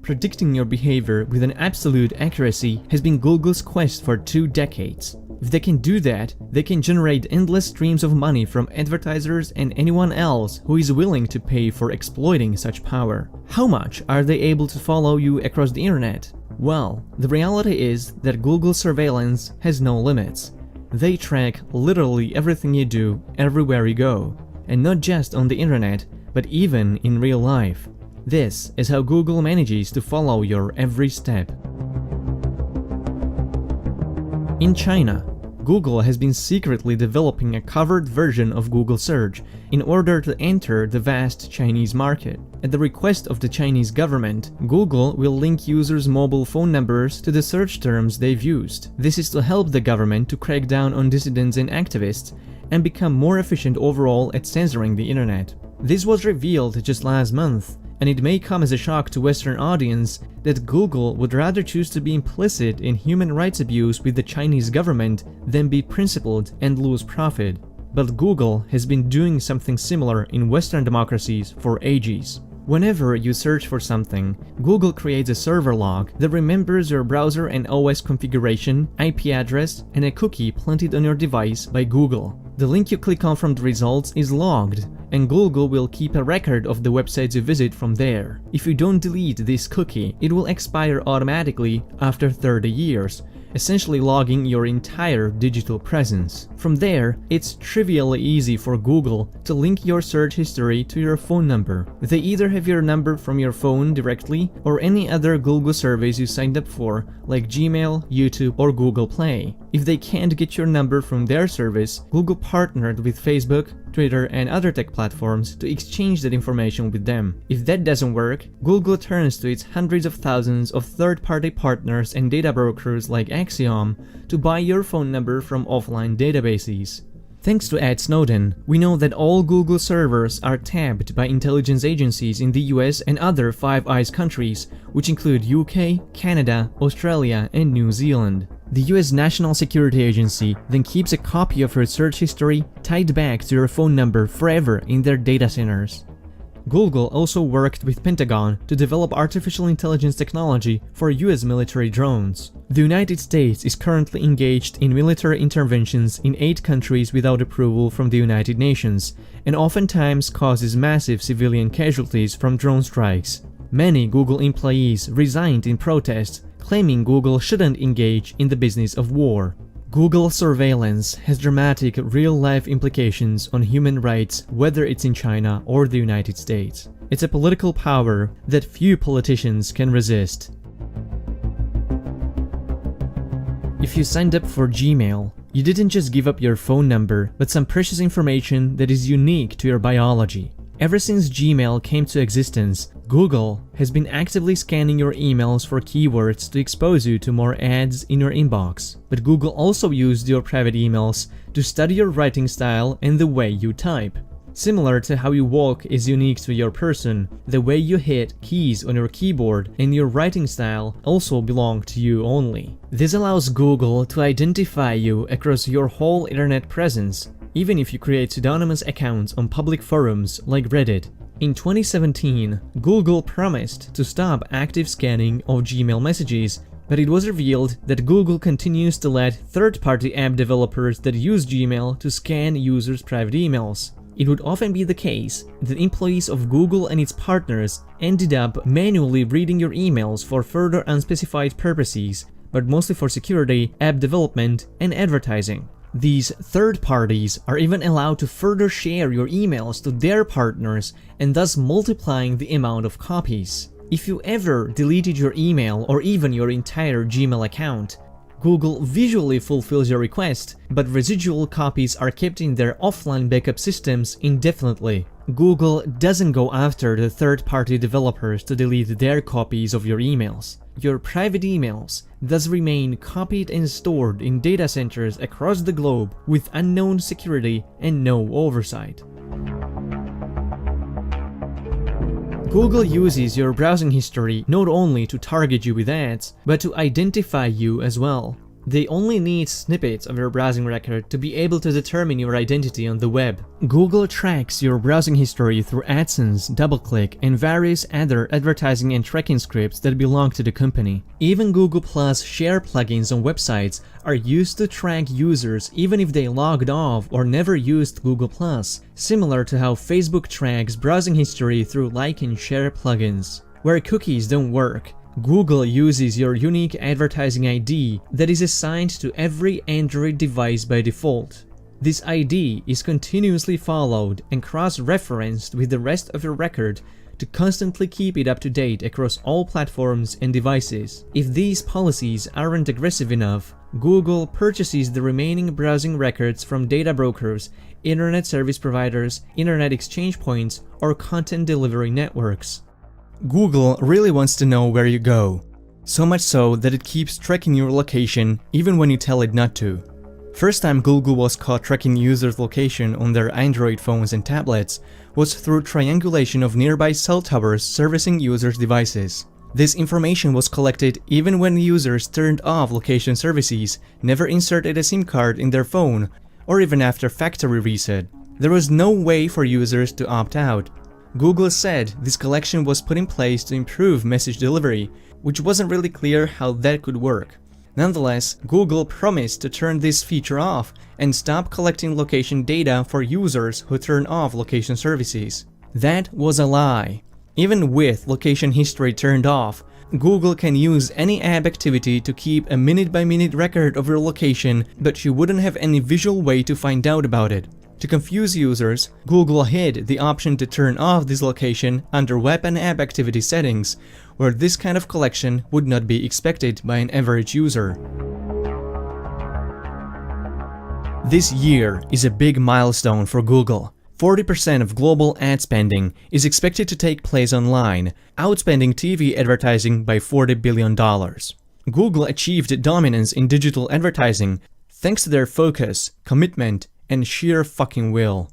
predicting your behavior with an absolute accuracy has been Google's quest for 2 decades. If they can do that, they can generate endless streams of money from advertisers and anyone else who is willing to pay for exploiting such power. How much are they able to follow you across the internet? Well, the reality is that Google surveillance has no limits. They track literally everything you do, everywhere you go. And not just on the internet, but even in real life. This is how Google manages to follow your every step. In China, Google has been secretly developing a covered version of Google Search in order to enter the vast Chinese market. At the request of the Chinese government, Google will link users' mobile phone numbers to the search terms they've used. This is to help the government to crack down on dissidents and activists and become more efficient overall at censoring the internet. This was revealed just last month, and it may come as a shock to Western audience that Google would rather choose to be implicit in human rights abuse with the Chinese government than be principled and lose profit. But Google has been doing something similar in Western democracies for ages. Whenever you search for something, Google creates a server log that remembers your browser and OS configuration, IP address, and a cookie planted on your device by Google. The link you click on from the results is logged, and Google will keep a record of the websites you visit from there. If you don't delete this cookie, it will expire automatically after 30 years, essentially logging your entire digital presence. From there, it's trivially easy for Google to link your search history to your phone number. They either have your number from your phone directly or any other Google service you signed up for, like Gmail, YouTube, or Google Play. If they can't get your number from their service, Google partnered with Facebook, Twitter, and other tech platforms to exchange that information with them. If that doesn't work, Google turns to its hundreds of thousands of third-party partners and data brokers like Axiom to buy your phone number from offline databases. Thanks to Ed Snowden, we know that all Google servers are tapped by intelligence agencies in the US and other Five Eyes countries, which include UK, Canada, Australia, and New Zealand. The US National Security Agency then keeps a copy of your search history tied back to your phone number forever in their data centers. Google also worked with Pentagon to develop artificial intelligence technology for US military drones. The United States is currently engaged in military interventions in 8 countries without approval from the United Nations, and oftentimes causes massive civilian casualties from drone strikes. Many Google employees resigned in protest, claiming Google shouldn't engage in the business of war. Google surveillance has dramatic real-life implications on human rights, whether it's in China or the United States. It's a political power that few politicians can resist. If you signed up for Gmail, you didn't just give up your phone number, but some precious information that is unique to your biology. Ever since Gmail came to existence, Google has been actively scanning your emails for keywords to expose you to more ads in your inbox. But Google also used your private emails to study your writing style and the way you type. Similar to how you walk is unique to your person, the way you hit keys on your keyboard and your writing style also belong to you only. This allows Google to identify you across your whole internet presence, even if you create pseudonymous accounts on public forums like Reddit. In 2017, Google promised to stop active scanning of Gmail messages, but it was revealed that Google continues to let third-party app developers that use Gmail to scan users' private emails. It would often be the case that employees of Google and its partners ended up manually reading your emails for further unspecified purposes, but mostly for security, app development, and advertising. These third parties are even allowed to further share your emails to their partners and thus multiplying the amount of copies. If you ever deleted your email or even your entire Gmail account, Google visually fulfills your request, but residual copies are kept in their offline backup systems indefinitely. Google doesn't go after the third-party developers to delete their copies of your emails. Your private emails thus remain copied and stored in data centers across the globe with unknown security and no oversight. Google uses your browsing history not only to target you with ads, but to identify you as well. They only need snippets of your browsing record to be able to determine your identity on the web. Google tracks your browsing history through AdSense, DoubleClick, and various other advertising and tracking scripts that belong to the company. Even Google Plus share plugins on websites are used to track users even if they logged off or never used Google Plus, similar to how Facebook tracks browsing history through like and share plugins. Where cookies don't work, Google uses your unique advertising ID that is assigned to every Android device by default. This ID is continuously followed and cross-referenced with the rest of your record to constantly keep it up to date across all platforms and devices. If these policies aren't aggressive enough, Google purchases the remaining browsing records from data brokers, internet service providers, internet exchange points, or content delivery networks. Google really wants to know where you go, so much so that it keeps tracking your location even when you tell it not to. First time Google was caught tracking users' location on their Android phones and tablets was through triangulation of nearby cell towers servicing users' devices. This information was collected even when users turned off location services, never inserted a SIM card in their phone, or even after factory reset. There was no way for users to opt out. Google said this collection was put in place to improve message delivery, which wasn't really clear how that could work. Nonetheless, Google promised to turn this feature off and stop collecting location data for users who turn off location services. That was a lie. Even with location history turned off, Google can use any app activity to keep a minute-by-minute record of your location, but you wouldn't have any visual way to find out about it. To confuse users, Google hid the option to turn off this location under Web and App Activity settings, where this kind of collection would not be expected by an average user. This year is a big milestone for Google. 40% of global ad spending is expected to take place online, outspending TV advertising by $40 billion. Google achieved dominance in digital advertising thanks to their focus, commitment, and sheer fucking will.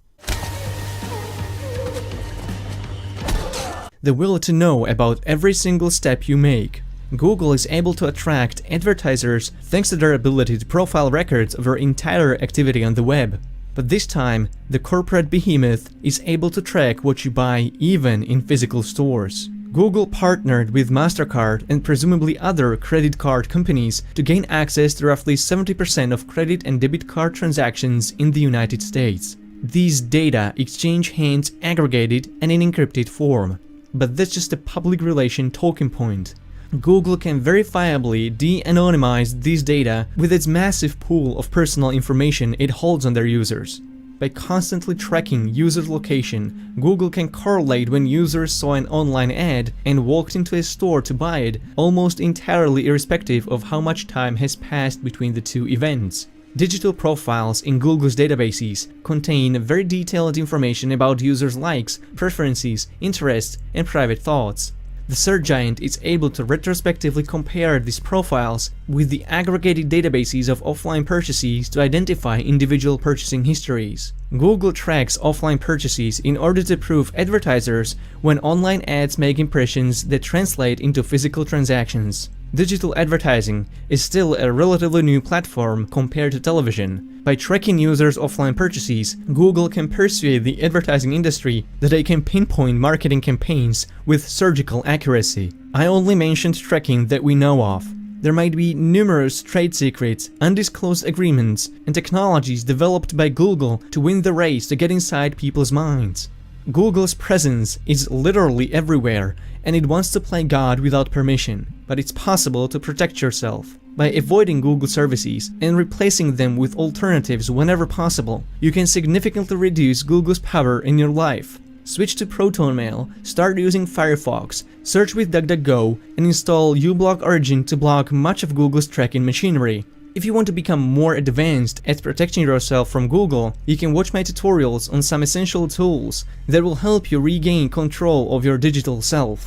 The will to know about every single step you make. Google is able to attract advertisers thanks to their ability to profile records of your entire activity on the web. But this time, the corporate behemoth is able to track what you buy even in physical stores. Google partnered with MasterCard and presumably other credit card companies to gain access to roughly 70% of credit and debit card transactions in the United States. These data exchange hands aggregated and in encrypted form. But that's just a public relation talking point. Google can verifiably de-anonymize these data with its massive pool of personal information it holds on their users. By constantly tracking users' location, Google can correlate when users saw an online ad and walked into a store to buy it, almost entirely irrespective of how much time has passed between the two events. Digital profiles in Google's databases contain very detailed information about users' likes, preferences, interests, and private thoughts. The search giant is able to retrospectively compare these profiles with the aggregated databases of offline purchases to identify individual purchasing histories. Google tracks offline purchases in order to prove advertisers when online ads make impressions that translate into physical transactions. Digital advertising is still a relatively new platform compared to television. By tracking users' offline purchases, Google can persuade the advertising industry that they can pinpoint marketing campaigns with surgical accuracy. I only mentioned tracking that we know of. There might be numerous trade secrets, undisclosed agreements, and technologies developed by Google to win the race to get inside people's minds. Google's presence is literally everywhere, and it wants to play God without permission, but it's possible to protect yourself. By avoiding Google services and replacing them with alternatives whenever possible, you can significantly reduce Google's power in your life. Switch to ProtonMail, start using Firefox, search with DuckDuckGo, and install uBlock Origin to block much of Google's tracking machinery. If you want to become more advanced at protecting yourself from Google, you can watch my tutorials on some essential tools that will help you regain control of your digital self.